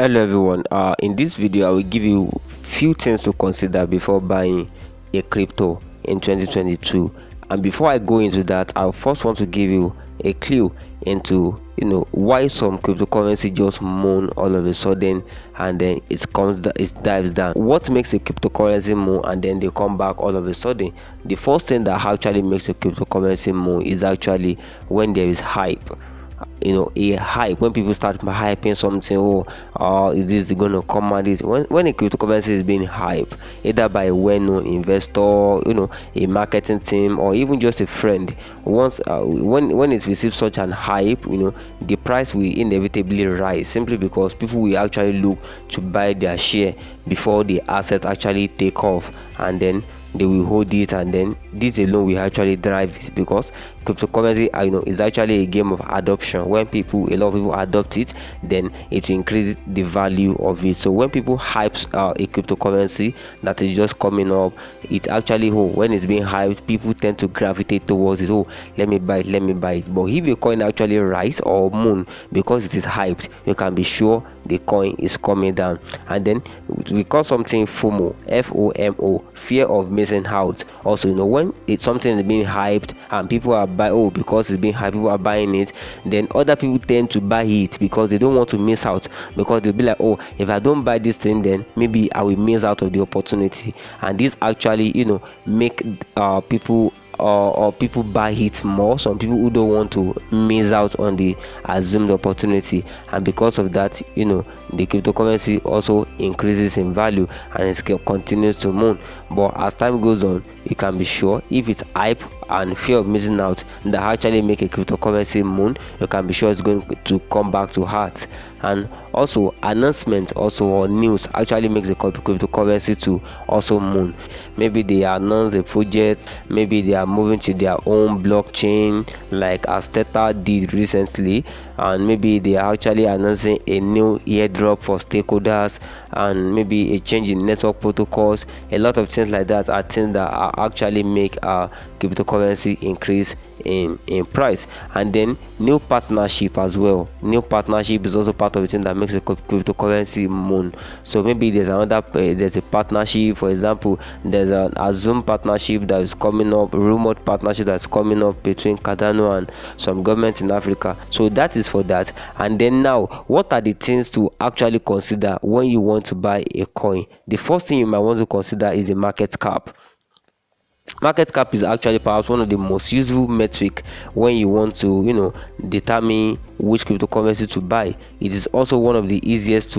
Hello everyone. In this video I will give you few things to consider before buying a crypto in 2022. And before I go into that, I first want to give you a clue into why some cryptocurrency just moan all of a sudden and then it dives down. What makes a cryptocurrency moan and then they come back all of a sudden? The first thing that actually makes a cryptocurrency moan is actually when there is hype. A hype, when people start hyping something. Is this going to come out? This when a cryptocurrency is being hyped either by a well-known investor, a marketing team, or even just a friend, once when it receives such an hype, the price will inevitably rise, simply because people will actually look to buy their share before the asset actually take off, and then they will hold it, and then this alone will actually drive it, because cryptocurrency is actually a game of adoption. When a lot of people adopt it, then it will increase the value of it. So when people hype a cryptocurrency that is just coming up, it actually when it's being hyped, people tend to gravitate towards it. Let me buy it. But if a coin actually rise or moon because it is hyped, you can be sure the coin is coming down. And then we call something FOMO, FOMO, fear of missing out. Also, when something is being hyped and people are because it's being hyped, people are buying it, then other people tend to buy it because they don't want to miss out, because they'll be like, if I don't buy this thing, then maybe I will miss out of the opportunity. And this actually make people or people buy it more. Some people who don't want to miss out on the assumed opportunity, and because of that, the cryptocurrency also increases in value and it continues to moon. But as time goes on, you can be sure, if it's hype and fear of missing out that actually make a cryptocurrency moon, you can be sure it's going to come back to heart. And also announcements or news actually makes the cryptocurrency to also moon. Maybe they announce a project, maybe they are moving to their own blockchain, like as Tether did recently, and maybe they are actually announcing a new airdrop for stakeholders, and maybe a change in network protocols. A lot of things like that are things that are actually make cryptocurrency increase in price. And then new partnership as well. New partnership is also part of the thing that makes a cryptocurrency moon. So maybe there's a partnership. For example, there's a Zoom partnership that is coming up, rumored partnership that's coming up between Cardano and some governments in Africa. So that is for that. And then now, what are the things to actually consider when you want to buy a coin? The first thing you might want to consider is the market cap. Market cap is actually perhaps one of the most useful metric when you want to determine which cryptocurrency to buy. It is also one of the easiest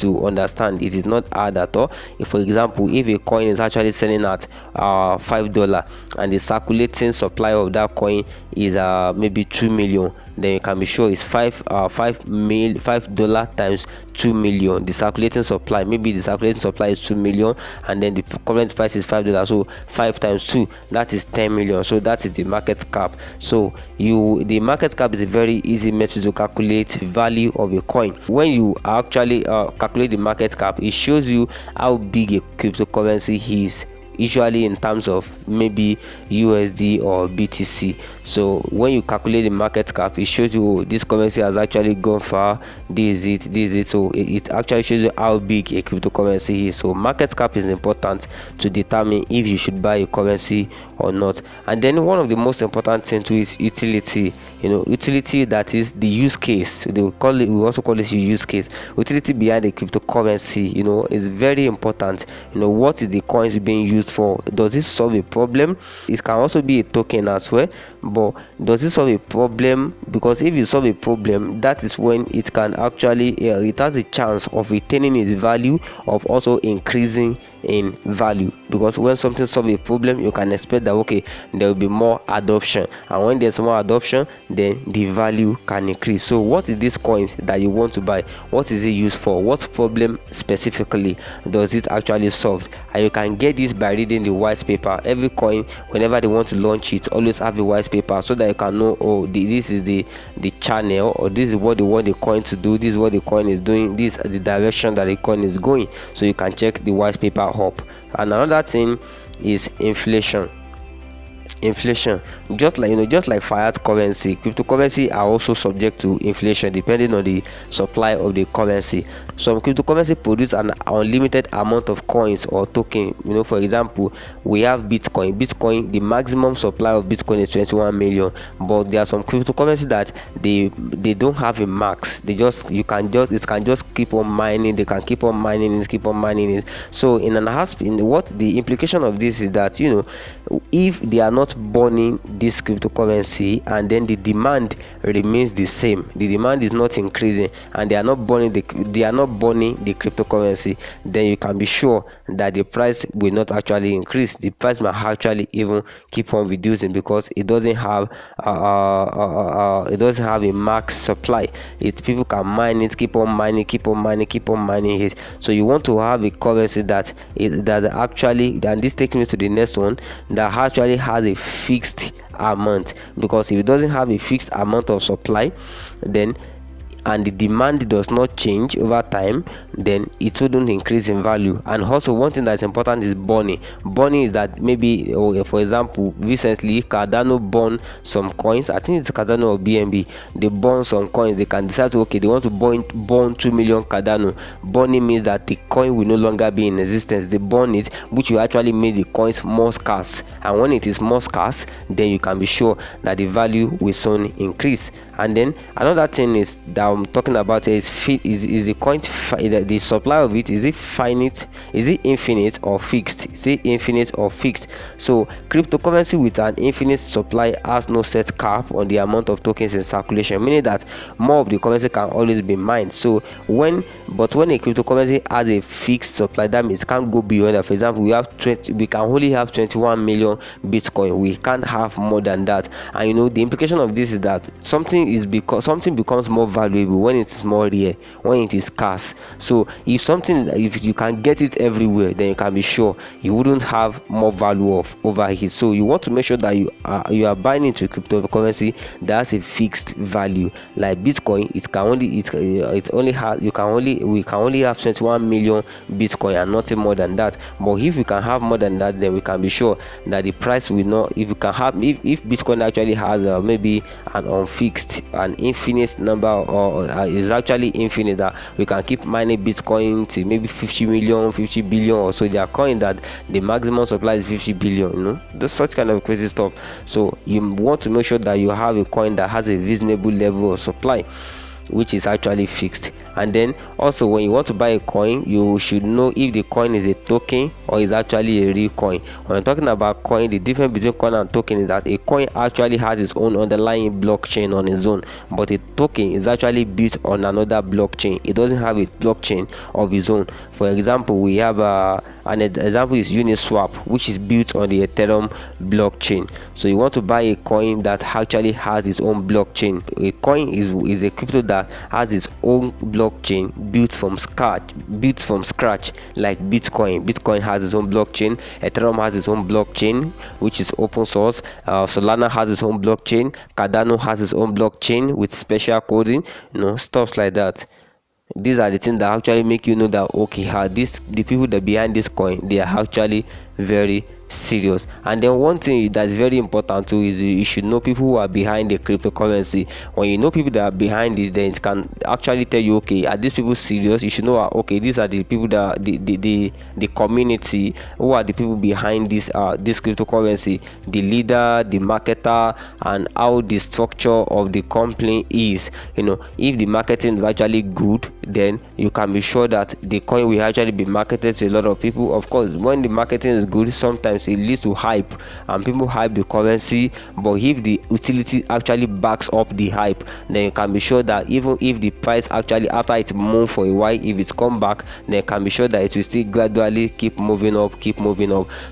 to understand. It is not hard at all. For example, if a coin is actually selling at $5 and the circulating supply of that coin is maybe 2 million, then you can be sure it's $5 times 2 million. The circulating supply, maybe the circulating supply is 2 million, and then the current price is $5. So 5 times 2, that is 10 million. So that is the market cap. So the market cap is a very easy method to calculate value of a coin. When you actually calculate the market cap, it shows you how big a cryptocurrency is, usually in terms of maybe USD or BTC. So when you calculate the market cap, it shows you this currency has actually gone far, this is it. So it actually shows you how big a cryptocurrency is. So market cap is important to determine if you should buy a currency or not. And then one of the most important things to is utility. Utility, that is the use case. We also call it use case. Utility behind a cryptocurrency is very important. What is the coins being used for? Does it solve a problem? It can also be a token as well, but does it solve a problem? Because if you solve a problem, that is when it can actually it has a chance of retaining its value, of also increasing in value. Because when something solves a problem, you can expect that there will be more adoption, and when there's more adoption, then the value can increase. So what is this coin that you want to buy? What is it used for? What problem specifically does it actually solve? And you can get this by reading the white paper. Every coin, whenever they want to launch it, always have a white paper, so that you can know, this is the channel, or this is what they want the coin to do, this is what the coin is doing, this is the direction that the coin is going. So you can check the white paper up. And another thing is inflation. inflation. Just like fiat currency, cryptocurrency are also subject to inflation depending on the supply of the currency. Some cryptocurrency produce an unlimited amount of coins or token. For example, we have Bitcoin, the maximum supply of Bitcoin is 21 million, but there are some cryptocurrency that they don't have a max. It can just keep on mining. They can keep on mining it. So what the implication of this is that, if they are not burning this cryptocurrency and then the demand remains the same, the demand is not increasing, and they are not burning the cryptocurrency, then you can be sure that the price will not actually increase. The price might actually even keep on reducing because it doesn't have a max supply. People can mine it, keep on mining it. So you want to have a currency that actually, and this takes me to the next one, that actually has a fixed amount, because if it doesn't have a fixed amount of supply, then and the demand does not change over time, then it wouldn't increase in value. And also, one thing that's important is burning. Burning is that maybe, for example, recently Cardano burned some coins. I think it's Cardano or BNB. They burn some coins. They can decide to, they want to burn 2 million Cardano. Burning means that the coin will no longer be in existence. They burn it, which will actually make the coins more scarce. And when it is more scarce, then you can be sure that the value will soon increase. And then another thing is that I'm talking about is the coin, the supply of it, is it finite, is it infinite or fixed? So cryptocurrency with an infinite supply has no set cap on the amount of tokens in circulation, meaning that more of the currency can always be mined. So when a cryptocurrency has a fixed supply, that means it can't go beyond that. For example, we can only have 21 million Bitcoin. We can't have more than that. And the implication of this is that something becomes more valuable when it's more rare, when it is scarce. So if you can get it everywhere, then you can be sure you wouldn't have more value over it. So you want to make sure that you are buying into cryptocurrency that has a fixed value. Like Bitcoin, we can only have 21 million Bitcoin and nothing more than that. But if we can have more than that, then we can be sure that the price will not. If Bitcoin actually has maybe an infinite number, or is actually infinite, that we can keep mining Bitcoin to maybe 50 billion or so. They are coin that the maximum supply is 50 billion. Those such kind of crazy stuff. So you want to make sure that you have a coin that has a reasonable level of supply, which is actually fixed. And then also, when you want to buy a coin, you should know if the coin is a token or is actually a real coin. When I'm talking about coin, the difference between coin and token is that a coin actually has its own underlying blockchain on its own, but a token is actually built on another blockchain. It doesn't have a blockchain of its own. For example, we have an example is Uniswap, which is built on the Ethereum blockchain. So you want to buy a coin that actually has its own blockchain. A coin is a crypto that has its own blockchain built from scratch, like Bitcoin. Bitcoin has its own blockchain. Ethereum has its own blockchain, which is open source. Solana has its own blockchain. Cardano has its own blockchain with special coding, stuff like that. These are the things that actually make you know that the people that behind this coin, they are actually very serious. And then one thing that's very important too is you should know people who are behind the cryptocurrency. When you know people that are behind it, then it can actually tell you, are these people serious? You should know, these are the people that the community, who are the people behind this cryptocurrency, the leader, the marketer, and how the structure of the company is. If the marketing is actually good, then you can be sure that the coin will actually be marketed to a lot of people. Of course, when the marketing is good, sometimes it leads to hype, and people hype the currency. But if the utility actually backs up the hype, then you can be sure that even if the price actually, after it's moved for a while, if it's come back, then you can be sure that it will still gradually keep moving up.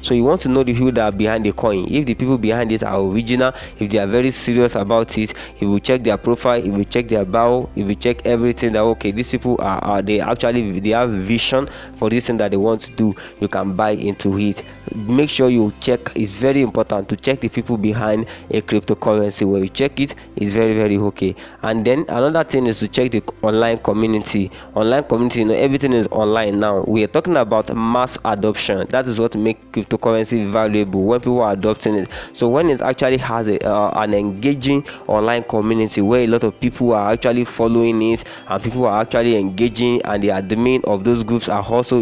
So you want to know the people that are behind the coin. If the people behind it are original, if they are very serious about it, if you check their profile, if you check their bio, if you check everything, that these people are they have vision for this thing that they want to do, you can buy into it. Make sure you check. It's very important to check the people behind a cryptocurrency. When you check it, it's very, very okay. And then another thing is to check the online community. Everything is online now. We are talking about mass adoption. That is what makes cryptocurrency valuable, when people are adopting it. So when it actually has an engaging online community where a lot of people are actually following it, and people are actually engaging, and the admin of those groups are also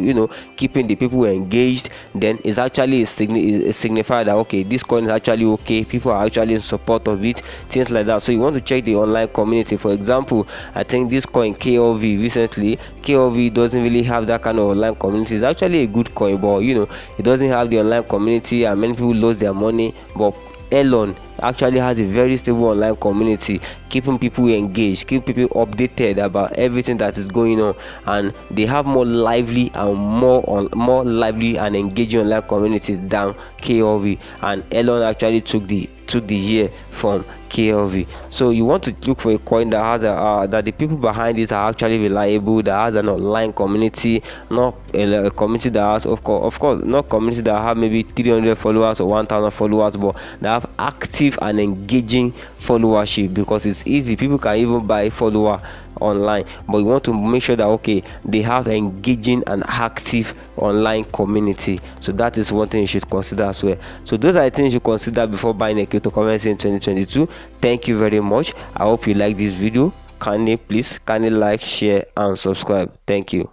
keeping the people engaged, then it's actually a signifier that okay, this coin is actually okay, people are actually in support of it, things like that. So you want to check the online community. For example, I think this coin KLV doesn't really have that kind of online community. It's actually a good coin, but it doesn't have the online community, and many people lose their money. But Elon actually has a very stable online community, keeping people engaged, keeping people updated about everything that is going on, and they have more lively and engaging online community than KLV. And Elon actually took the year from KLV. So you want to look for a coin that has that the people behind it are actually reliable, that has an online community, not a community that has of course not community that have maybe 300 followers or 1000 followers, but that have active and engaging followership, because it's easy. People can even buy follower online, but you want to make sure that okay, they have engaging and active online community. So that is one thing you should consider as well. So those are the things you consider before buying a cryptocurrency in 2022. Thank you very much. I hope you like this video. Kindly like, share and subscribe. Thank you.